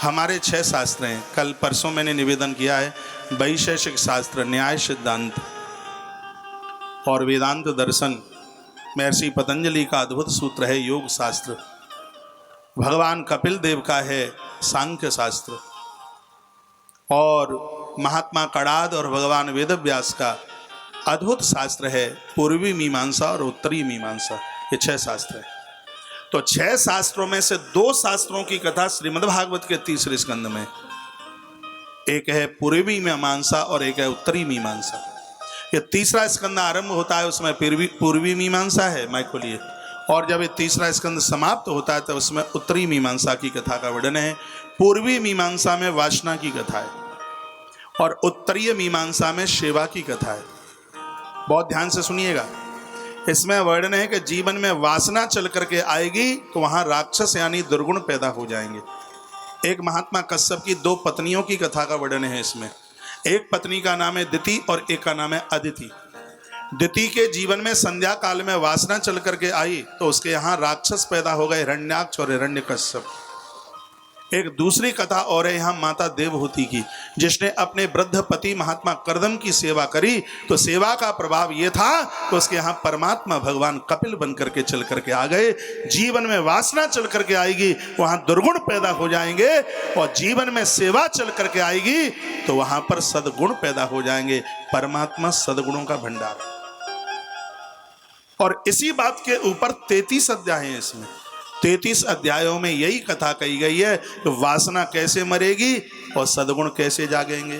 हमारे 6 शास्त्र हैं। कल परसों मैंने निवेदन किया है वैशेषिक शास्त्र, न्याय सिद्धांत और वेदांत दर्शन। महर्षि पतंजलि का अद्भुत सूत्र है योग शास्त्र। भगवान कपिल देव का है सांख्य शास्त्र और महात्मा कणाद और भगवान वेदव्यास का अद्भुत शास्त्र है पूर्वी मीमांसा और उत्तरी मीमांसा। ये 6 शास्त्र है। तो 6 शास्त्रों में से 2 शास्त्रों की कथा श्रीमद्भागवत के 3रे स्कंद में, एक है पूर्वी मीमांसा और एक है उत्तरी मीमांसा। ये 3रा स्कंद आरंभ होता है उसमें पूर्वी मीमांसा है, माइक खोलिए, और जब ये 3रा स्कंद समाप्त होता है तो उसमें उत्तरी मीमांसा की कथा का वर्णन है। पूर्वी मीमांसा में वासना की कथा है और उत्तरीय मीमांसा में सेवा की कथा है। बहुत ध्यान से सुनिएगा। इसमें वर्णन है कि जीवन में वासना चल करके आएगी तो वहां राक्षस यानी दुर्गुण पैदा हो जाएंगे। एक महात्मा कश्यप की 2 पत्नियों की कथा का वर्णन है इसमें। एक पत्नी का नाम है दिति और एक का नाम है अदिति। दिति के जीवन में संध्या काल में वासना चल करके आई तो उसके यहाँ राक्षस पैदा हो गए, हिरण्याक्ष और हिरण्यकश्यप। एक दूसरी कथा और है यहाँ माता देवहूति की, जिसने अपने वृद्ध पति महात्मा कर्दम की सेवा करी तो सेवा का प्रभाव ये था कि उसके यहाँ परमात्मा भगवान कपिल बन करके चल करके आ गए। जीवन में वासना चल करके आएगी वहां दुर्गुण पैदा हो जाएंगे और जीवन में सेवा चल करके आएगी तो वहां पर सदगुण पैदा हो जाएंगे। परमात्मा सदगुणों का भंडार। और इसी बात के ऊपर 33 अध्याय हैं। इसमें 33 अध्यायों में यही कथा कही गई है कि वासना कैसे मरेगी और सद्गुण कैसे जागेंगे।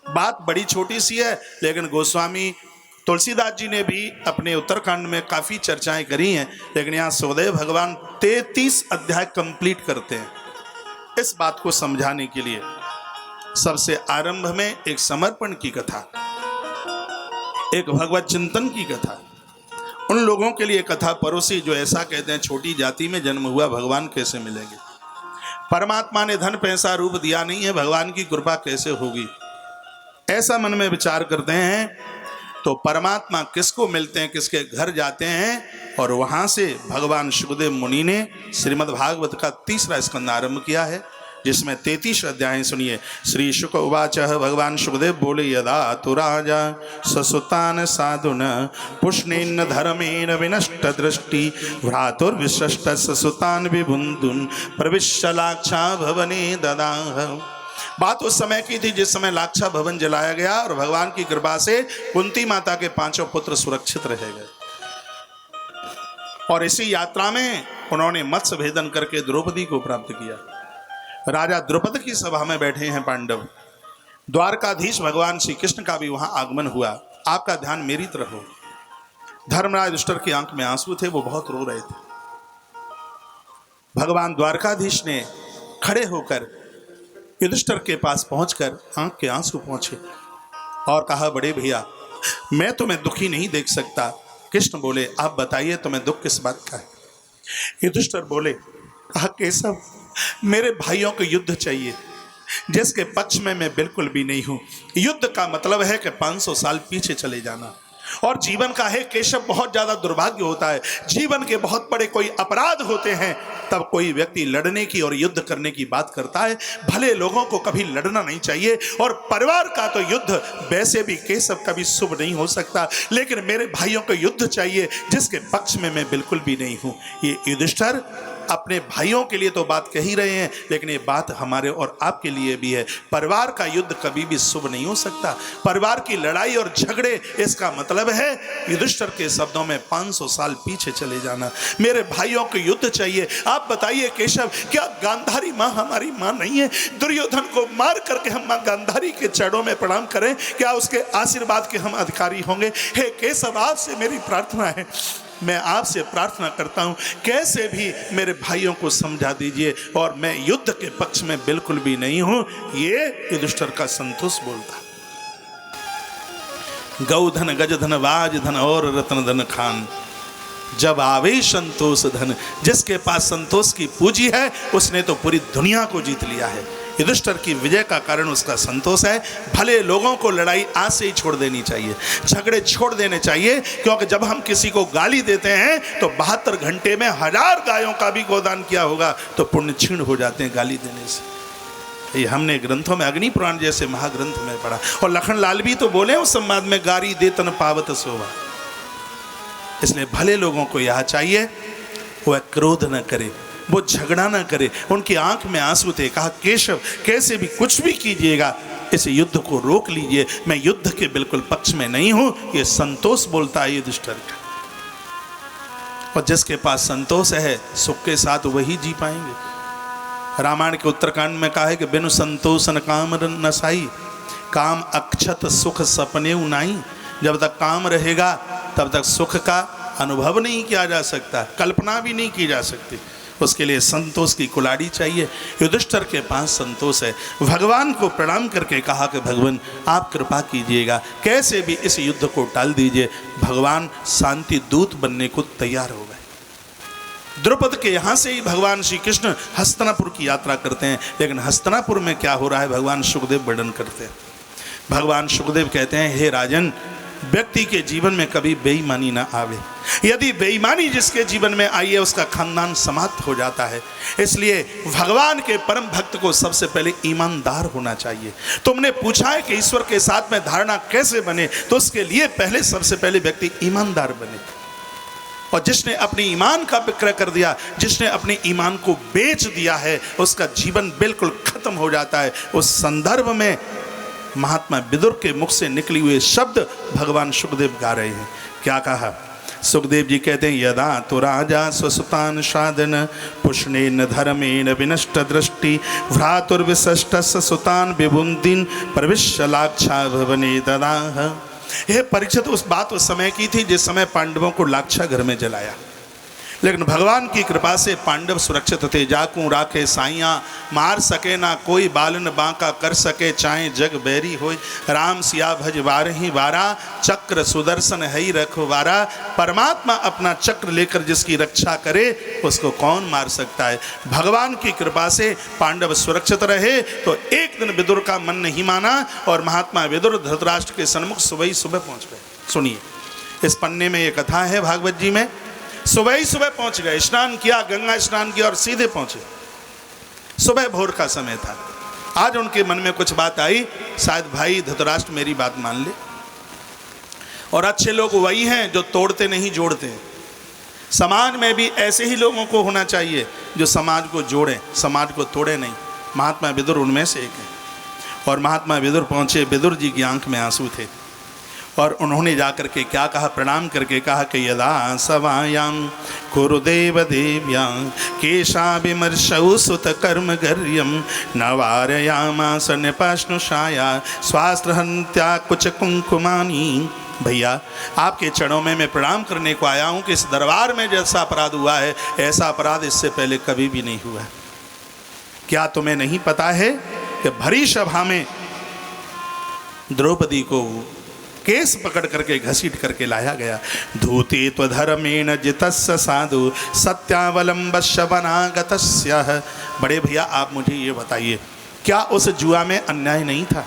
बात बड़ी छोटी सी है लेकिन गोस्वामी तुलसीदास जी ने भी अपने उत्तरकांड में काफी चर्चाएं करी हैं, लेकिन यहाँ सुखदेव भगवान 33 अध्याय कंप्लीट करते हैं इस बात को समझाने के लिए। सबसे आरंभ में एक समर्पण की कथा, एक भगवत चिंतन की कथा, उन लोगों के लिए कथा परोसी जो ऐसा कहते हैं छोटी जाति में जन्म हुआ भगवान कैसे मिलेंगे, परमात्मा ने धन पैसा रूप दिया नहीं है, भगवान की कृपा कैसे होगी, ऐसा मन में विचार करते हैं तो परमात्मा किसको मिलते हैं, किसके घर जाते हैं। और वहां से भगवान सुखदेव मुनि ने श्रीमद् भागवत का 3रा स्कंद आरंभ किया है जिसमें 33 अध्याय। सुनिए। श्री शुक उवाच, भगवान सुखदेव बोले, यदा तु राजा ससुतान साधुन पुष्णेन धर्मेण विनष्ट दृष्टि भ्रातुर्विशिष्ट ससुतान विभुंदुन प्रविश्य लाक्षा भवने ददाह। बात उस समय की थी जिस समय लाक्षा भवन जलाया गया और भगवान की कृपा से कुंती माता के 5 पुत्र सुरक्षित रह गए। और इसी यात्रा में उन्होंने मत्स्य भेदन करके द्रौपदी को प्राप्त किया। राजा द्रुपद की सभा में बैठे हैं पांडव। द्वारकाधीश भगवान श्री कृष्ण का भी वहां आगमन हुआ। आपका ध्यान मेरी तरफ हो। धर्मराज युधिष्ठिर की आंख में आंसू थे, वो बहुत रो रहे थे। भगवान द्वारकाधीश ने खड़े होकर युधिष्ठिर के पास पहुंचकर आंख के आंसू पहुंचे और कहा, बड़े भैया मैं तुम्हें दुखी नहीं देख सकता। कृष्ण बोले, आप बताइए तुम्हें दुख किस बात का है। युधिष्ठिर बोले, कहा केशव मेरे भाइयों को युद्ध चाहिए जिसके पक्ष में मैं बिल्कुल भी नहीं हूं। युद्ध का मतलब है कि 500 साल पीछे चले जाना। और जीवन का है केशव बहुत ज्यादा दुर्भाग्य होता है। जीवन के बहुत बड़े कोई अपराध होते हैं तब कोई व्यक्ति लड़ने की और युद्ध करने की बात करता है। भले लोगों को कभी लड़ना नहीं चाहिए और परिवार का तो युद्ध वैसे भी केशव कभी शुभ नहीं हो सकता, लेकिन मेरे भाइयों को युद्ध चाहिए जिसके पक्ष में मैं बिल्कुल भी नहीं हूं। ये युधिष्ठिर अपने भाइयों के लिए तो बात कह ही रहे हैं, लेकिन ये बात हमारे और आपके लिए भी है। परिवार का युद्ध कभी भी शुभ नहीं हो सकता। परिवार की लड़ाई और झगड़े, इसका मतलब है युधिष्ठिर के शब्दों में 500 साल पीछे चले जाना। मेरे भाइयों को युद्ध चाहिए। आप बताइए केशव, क्या गांधारी माँ हमारी माँ नहीं है? दुर्योधन को मार करके हम माँ गांधारी के चरणों में प्रणाम करें, क्या उसके आशीर्वाद के हम अधिकारी होंगे? हे केशव, आपसे मेरी प्रार्थना है, मैं आपसे प्रार्थना करता हूं, कैसे भी मेरे भाइयों को समझा दीजिए और मैं युद्ध के पक्ष में बिल्कुल भी नहीं हूं। ये युधिष्ठिर का संतोष बोलता। गौधन गजधन वाज धन और रत्न धन खान, जब आवे संतोष धन। जिसके पास संतोष की पूंजी है उसने तो पूरी दुनिया को जीत लिया है। युधिष्ठिर की विजय का कारण उसका संतोष है। भले लोगों को लड़ाई आज से ही छोड़ देनी चाहिए, झगड़े छोड़ देने चाहिए, क्योंकि जब हम किसी को गाली देते हैं तो 72 घंटे में 1000 गायों का भी गोदान किया होगा तो पुण्य क्षीण हो जाते हैं गाली देने से। ये हमने ग्रंथों में अग्नि पुराण जैसे महाग्रंथ में पढ़ा। और लखन लाल भी तो बोले उस संवाद में, गारी दे तन पावत शोभा। इसलिए भले लोगों को यह चाहिए वह क्रोध न करे, वो झगड़ा न करे। उनकी आंख में आंसू थे। कहा केशव कैसे भी कुछ भी कीजिएगा इस युद्ध को रोक लीजिए, मैं युद्ध के बिल्कुल पक्ष में नहीं हूं। ये संतोष बोलता है युधिष्ठिर का। और जिसके पास संतोष है सुख के साथ वही जी पाएंगे। रामायण के उत्तरकांड में कहा है कि बिनु संतोष न काम नसाई, काम अक्षत सुख सपने उनाई। जब तक काम रहेगा तब तक सुख का अनुभव नहीं किया जा सकता, कल्पना भी नहीं की जा सकती। उसके लिए संतोष की कुलाड़ी चाहिए। युधिष्ठिर के पास संतोष है। भगवान को प्रणाम करके कहा कि भगवान आप कृपा कीजिएगा, कैसे भी इस युद्ध को टाल दीजिए। भगवान शांति दूत बनने को तैयार हो गए। द्रुपद के यहाँ से ही भगवान श्री कृष्ण हस्तिनापुर की यात्रा करते हैं। लेकिन हस्तिनापुर में क्या हो रहा है भगवान सुखदेव वर्णन करते हैं। भगवान सुखदेव कहते हैं, हे राजन, व्यक्ति के जीवन में कभी बेईमानी ना आवे। यदि बेईमानी जिसके जीवन में आई है उसका खानदान समाप्त हो जाता है। इसलिए भगवान के परम भक्त को सबसे पहले ईमानदार होना चाहिए। तुमने पूछा है कि ईश्वर के साथ में धारणा कैसे बने, तो उसके लिए पहले सबसे पहले व्यक्ति ईमानदार बने। और जिसने अपने ईमान का विक्रय कर दिया, जिसने अपने ईमान को बेच दिया है, उसका जीवन बिल्कुल खत्म हो जाता है। उस संदर्भ में महात्मा विदुर के मुख से निकली हुए शब्द भगवान सुखदेव गा रहे हैं। क्या कहा? सुखदेव जी कहते हैं, यदा तो राजा स्वसुतान साधन पुष्णेन धर्मेण विनष्ट दृष्टि भ्रातुर्विशिष्ट सुतान विबुंदिन प्रविश्य लाक्षा भवने ददाह। यह परीक्षित उस समय की थी जिस समय पांडवों को लाक्षा घर में जलाया। लेकिन भगवान की कृपा से पांडव सुरक्षित थे। जाकू राखे साइया, मार सके ना कोई, बालन बांका कर सके चाहे जग बैरी होय। राम सिया भज बारही बारा, चक्र सुदर्शन है ही रखवारा। परमात्मा अपना चक्र लेकर जिसकी रक्षा करे उसको कौन मार सकता है। भगवान की कृपा से पांडव सुरक्षित रहे। तो एक दिन विदुर का मन नहीं माना और महात्मा विदुर धृतराष्ट्र के सन्मुख सुबह ही सुबह पहुंच गए। सुनिए, इस पन्ने में ये कथा है भागवत जी में। सुबह ही सुबह पहुंच गए, स्नान किया, गंगा स्नान किया और सीधे पहुंचे। सुबह भोर का समय था। आज उनके मन में कुछ बात आई, शायद भाई धृतराष्ट्र मेरी बात मान ले। और अच्छे लोग वही हैं जो तोड़ते नहीं जोड़ते हैं। समाज में भी ऐसे ही लोगों को होना चाहिए जो समाज को जोड़ें, समाज को तोड़े नहीं। महात्मा विदुर उनमें से एक है। और महात्मा विदुर पहुंचे। विदुर जी की आंख में आंसू थे और उन्होंने जाकर के क्या कहा? प्रणाम करके कहा कि यदा सवायां कुरुदेव देव्यां केशा विमर्शौ सुत कर्म गर्यम नवारयामास नपाश्नुषाया स्वास्त्रहन्त्या कुछ कुंकुमानी। भैया, आपके चरणों में मैं प्रणाम करने को आया हूँ कि इस दरबार में जैसा अपराध हुआ है ऐसा अपराध इससे पहले कभी भी नहीं हुआ। क्या तुम्हें नहीं पता है कि भरी सभा में द्रौपदी को केस पकड़ करके घसीट करके लाया गया। धूते त्वधर्मेण जितस्य साधु सत्यावलंबस्य वनागतस्य। बड़े भैया, आप मुझे ये बताइए, क्या उस जुआ में अन्याय नहीं था?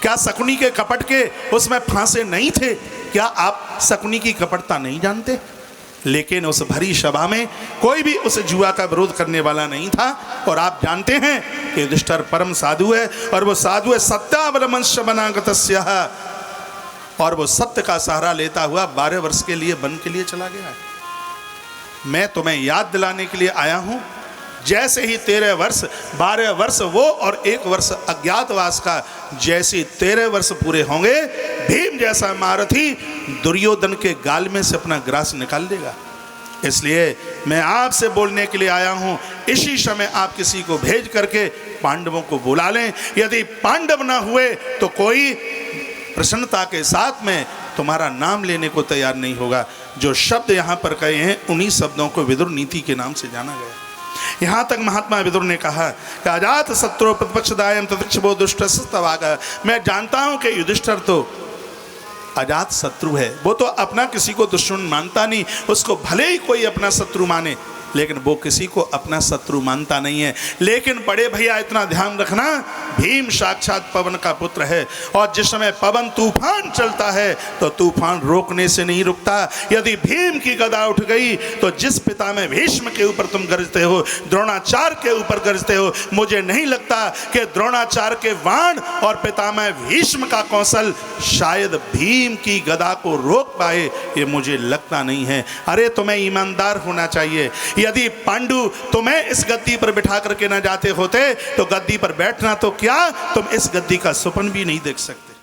क्या शकुनी के कपट के उसमें फांसे नहीं थे? क्या आप शकुनी की कपटता नहीं जानते? लेकिन उस भरी सभा में कोई भी उस जुआ का विरोध करने वाला नहीं था। और आप जानते हैं कि युधिष्ठिर परम साधु है और वो साधु है सत्यावलंबस्य वनागतस्य। और वो सत्य का सहारा लेता हुआ 12 वर्ष के लिए वन के लिए चला गया है। मैं तुम्हें याद दिलाने के लिए आया हूं, जैसे ही 13 वर्ष, 12 वर्ष वो और 1 वर्ष अज्ञातवास का, जैसे 13 वर्ष पूरे होंगे, भीम जैसा महारथी दुर्योधन के गाल में से अपना ग्रास निकाल देगा। इसलिए मैं आपसे बोलने के लिए आया हूं, इसी समय आप किसी को भेज करके पांडवों को बुला लें। यदि पांडव ना हुए तो कोई प्रसन्नता के साथ में तुम्हारा नाम लेने को तैयार नहीं होगा। जो शब्द यहाँ पर कहे हैं उन्हीं शब्दों को विदुर नीति के नाम से जाना गया। यहाँ तक महात्मा विदुर ने कहा कि अजात शत्रु प्रतिपक्षदायम ततिक्षभो दुष्टस्तवागः। मैं जानता हूँ कि युधिष्ठिर तो अजात शत्रु है, वो तो अपना किसी को दुश्मन मानता नहीं। उसको भले ही कोई अपना शत्रु माने, लेकिन वो किसी को अपना शत्रु मानता नहीं है। लेकिन बड़े भैया इतना ध्यान रखना, भीम साक्षात पवन का पुत्र है, और जिस समय पवन तूफान चलता है तो तूफान रोकने से नहीं रुकता। यदि भीम की गदा उठ गई तो जिस पिता में भीष्म के ऊपर तुम गरजते हो, द्रोणाचार्य के ऊपर गरजते हो, मुझे नहीं लगता कि द्रोणाचार्य के बाण और पितामह भीष्म का कौशल शायद भीम की गदा को रोक पाए, ये मुझे लगता नहीं है। अरे तुम्हें ईमानदार होना चाहिए। यदि पांडु तुम्हें इस गद्दी पर बिठा करके न जाते होते तो गद्दी पर बैठना तो क्या, तुम इस गद्दी का स्वप्न भी नहीं देख सकते।